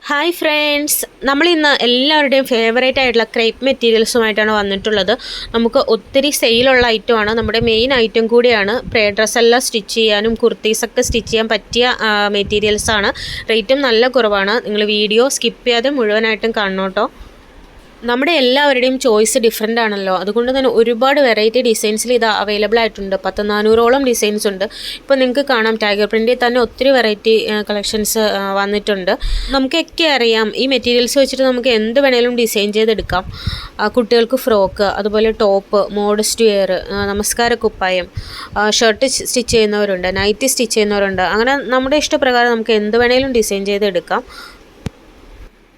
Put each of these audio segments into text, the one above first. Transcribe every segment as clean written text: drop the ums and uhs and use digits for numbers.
Hi friends, നമ്മളിന്ന് എല്ലാവരുടെയും favourite ആയിട്ടുള്ള ക്രേപ്പ് മെറ്റീരിയൽസുമായിട്ടാണ് വന്നിട്ടുള്ളത്. നമുക്ക് ഒത്തിരി സെയിലുള്ള ഐറ്റമാണ്, നമ്മുടെ മെയിൻ ഐറ്റം കൂടിയാണ്. പ്രേ ഡ്രസ്സെല്ലാം സ്റ്റിച്ച് ചെയ്യാനും കുർത്തീസൊക്കെ സ്റ്റിച്ച് ചെയ്യാൻ പറ്റിയ മെറ്റീരിയൽസാണ്. റേറ്റും നല്ല കുറവാണ്. നിങ്ങൾ വീഡിയോ സ്കിപ്പ് ചെയ്യാതെ മുഴുവനായിട്ടും കാണണം കേട്ടോ. നമ്മുടെ എല്ലാവരുടെയും ചോയ്സ് ഡിഫറെൻ്റ് ആണല്ലോ, അതുകൊണ്ട് തന്നെ ഒരുപാട് വെറൈറ്റി ഡിസൈൻസിൽ ഇത് അവൈലബിൾ ആയിട്ടുണ്ട്. 400ഓളം ഡിസൈൻസ് ഉണ്ട്. ഇപ്പോൾ നിങ്ങൾക്ക് കാണാം, ടൈഗർ പ്രിൻറ്റിൽ തന്നെ ഒത്തിരി വെറൈറ്റി കളക്ഷൻസ് വന്നിട്ടുണ്ട്. നമുക്കൊക്കെ അറിയാം, ഈ മെറ്റീരിയൽസ് വെച്ചിട്ട് നമുക്ക് എന്ത് വേണേലും ഡിസൈൻ ചെയ്തെടുക്കാം. കുട്ടികൾക്ക് ഫ്രോക്ക്, അതുപോലെ ടോപ്പ്, മോഡസ്റ്റ് വെയർ, നമസ്കാര കുപ്പായം, ഷർട്ട് സ്റ്റിച്ച് ചെയ്യുന്നവരുണ്ട്, നൈറ്റി സ്റ്റിച്ച് ചെയ്യുന്നവരുണ്ട്. അങ്ങനെ നമ്മുടെ ഇഷ്ടപ്രകാരം നമുക്ക് എന്ത് വേണേലും ഡിസൈൻ ചെയ്തെടുക്കാം.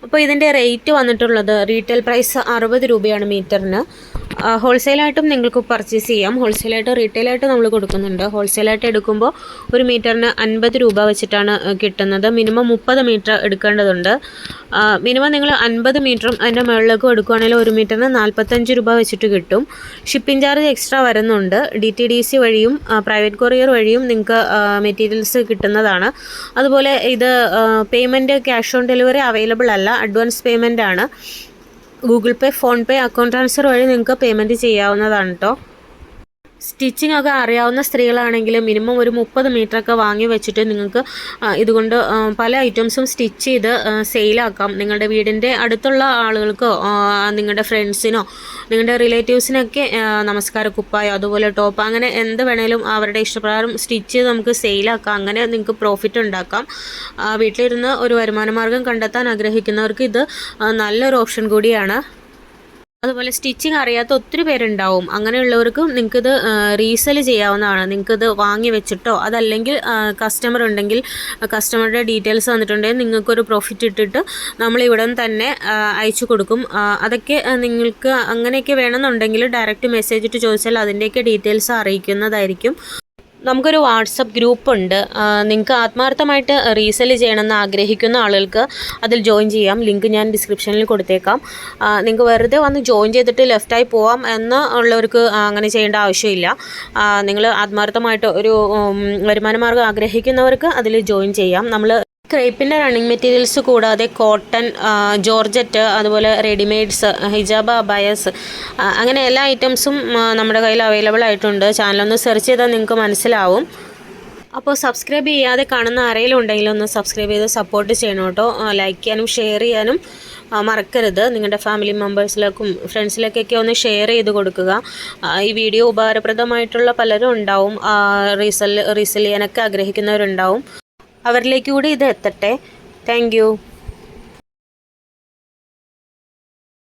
അപ്പോൾ ഇതിൻ്റെ റേറ്റ് വന്നിട്ടുള്ളത് റീറ്റെയിൽ പ്രൈസ് 60 രൂപയാണ് മീറ്ററിന്. ഹോൾസെയിലായിട്ടും നിങ്ങൾക്ക് പർച്ചേസ് ചെയ്യാം. ഹോൾസെയിലായിട്ട് റീറ്റെയിലായിട്ട് നമ്മൾ കൊടുക്കുന്നുണ്ട്. ഹോൾസെയിലായിട്ട് എടുക്കുമ്പോൾ ഒരു മീറ്ററിന് 50 രൂപ വെച്ചിട്ടാണ് കിട്ടുന്നത്. മിനിമം 30 മീറ്റർ എടുക്കേണ്ടതുണ്ട്. മിനിമം നിങ്ങൾ 50 മീറ്ററും അതിൻ്റെ മുകളിലേക്കും എടുക്കുകയാണെങ്കിൽ ഒരു മീറ്ററിന് 45 രൂപ വെച്ചിട്ട് കിട്ടും. ഷിപ്പിംഗ് ചാർജ് എക്സ്ട്രാ വരുന്നുണ്ട്. DTDC വഴിയും പ്രൈവറ്റ് കൊറിയർ വഴിയും നിങ്ങൾക്ക് മെറ്റീരിയൽസ് കിട്ടുന്നതാണ്. അതുപോലെ ഇത് payment cash on delivery available അല്ല, അഡ്വാൻസ് പേയ്മെൻ്റ് ആണ്. ഗൂഗിൾ പേ, ഫോൺ പേ, അക്കൗണ്ട് ട്രാൻസ്ഫർ വഴി നിങ്ങൾക്ക് പേയ്മെൻറ്റ് ചെയ്യാവുന്നതാണ് കേട്ടോ. സ്റ്റിച്ചിങ് ഒക്കെ അറിയാവുന്ന സ്ത്രീകളാണെങ്കിൽ മിനിമം ഒരു 30 മീറ്ററൊക്കെ വാങ്ങി വെച്ചിട്ട് നിങ്ങൾക്ക് ഇതുകൊണ്ട് പല ഐറ്റംസും സ്റ്റിച്ച് ചെയ്ത് സെയിലാക്കാം. നിങ്ങളുടെ വീടിൻ്റെ അടുത്തുള്ള ആളുകൾക്കോ നിങ്ങളുടെ ഫ്രണ്ട്സിനോ നിങ്ങളുടെ റിലേറ്റീവ്സിനൊക്കെ നമസ്കാര കുപ്പായോ അതുപോലെ ടോപ്പ്, അങ്ങനെ എന്ത് വേണേലും അവരുടെ ഇഷ്ടപ്രകാരം സ്റ്റിച്ച് ചെയ്ത് നമുക്ക് സെയിലാക്കാം. അങ്ങനെ നിങ്ങൾക്ക് പ്രോഫിറ്റ് ഉണ്ടാക്കാം. വീട്ടിലിരുന്ന് ഒരു വരുമാന മാർഗം കണ്ടെത്താൻ ആഗ്രഹിക്കുന്നവർക്ക് ഇത് നല്ലൊരു ഓപ്ഷൻ കൂടിയാണ്. അതുപോലെ സ്റ്റിച്ചിങ് അറിയാത്ത ഒത്തിരി പേരുണ്ടാവും. അങ്ങനെയുള്ളവർക്കും നിങ്ങൾക്കിത് റീസെല് ചെയ്യാവുന്നതാണ്. നിങ്ങൾക്കിത് വാങ്ങി വെച്ചിട്ടോ അതല്ലെങ്കിൽ കസ്റ്റമർ ഉണ്ടെങ്കിൽ കസ്റ്റമറുടെ ഡീറ്റെയിൽസ് വന്നിട്ടുണ്ടെങ്കിൽ നിങ്ങൾക്കൊരു പ്രോഫിറ്റ് ഇട്ടിട്ട് നമ്മളിവിടെ തന്നെ അയച്ചു കൊടുക്കും. അതൊക്കെ നിങ്ങൾക്ക് അങ്ങനെയൊക്കെ വേണമെന്നുണ്ടെങ്കിൽ ഡയറക്റ്റ് മെസ്സേജ് ഇട്ട് ചോദിച്ചാൽ അതിൻ്റെയൊക്കെ ഡീറ്റെയിൽസ് അറിയിക്കുന്നതായിരിക്കും. നമുക്കൊരു വാട്സപ്പ് ഗ്രൂപ്പുണ്ട്. നിങ്ങൾക്ക് ആത്മാർത്ഥമായിട്ട് റീസെല് ചെയ്യണമെന്ന് ആഗ്രഹിക്കുന്ന ആളുകൾക്ക് അതിൽ ജോയിൻ ചെയ്യാം. ലിങ്ക് ഞാൻ ഡിസ്ക്രിപ്ഷനിൽ കൊടുത്തേക്കാം. നിങ്ങൾക്ക് വെറുതെ വന്ന് ജോയിൻ ചെയ്തിട്ട് ലെഫ്റ്റായി പോവാം എന്ന് ഉള്ളവർക്ക് അങ്ങനെ ചെയ്യേണ്ട ആവശ്യമില്ല. നിങ്ങൾ ആത്മാർത്ഥമായിട്ട് ഒരു വരുമാന മാർഗ്ഗം ആഗ്രഹിക്കുന്നവർക്ക് അതിൽ ജോയിൻ ചെയ്യാം. നമ്മൾ ക്രേപ്പിൻ്റെ റണ്ണിങ് മെറ്റീരിയൽസ് കൂടാതെ കോട്ടൺ, ജോർജറ്റ്, അതുപോലെ റെഡിമെയ്ഡ്സ്, ഹിജാബ്, അബായസ്, അങ്ങനെ എല്ലാ ഐറ്റംസും നമ്മുടെ കയ്യിൽ അവൈലബിൾ ആയിട്ടുണ്ട്. ചാനലൊന്ന് സെർച്ച് ചെയ്താൽ നിങ്ങൾക്ക് മനസ്സിലാവും. അപ്പോൾ സബ്സ്ക്രൈബ് ചെയ്യാതെ കാണുന്ന ആരെങ്കിലും ഉണ്ടെങ്കിൽ ഒന്ന് സബ്സ്ക്രൈബ് ചെയ്ത് സപ്പോർട്ട് ചെയ്യണം കേട്ടോ. ലൈക്ക് ചെയ്യാനും ഷെയർ ചെയ്യാനും മറക്കരുത്. നിങ്ങളുടെ ഫാമിലി മെമ്പേഴ്സിലേക്കും ഫ്രണ്ട്സിലേക്കൊക്കെ ഒന്ന് ഷെയർ ചെയ്ത് കൊടുക്കുക. ഈ വീഡിയോ ഉപകാരപ്രദമായിട്ടുള്ള പലരും ഉണ്ടാവും. റീസെൽ ചെയ്യാനൊക്കെ ആഗ്രഹിക്കുന്നവരുണ്ടാവും. അവരിലേക്ക് കൂടി ഇത് എത്തട്ടെ. Thank U.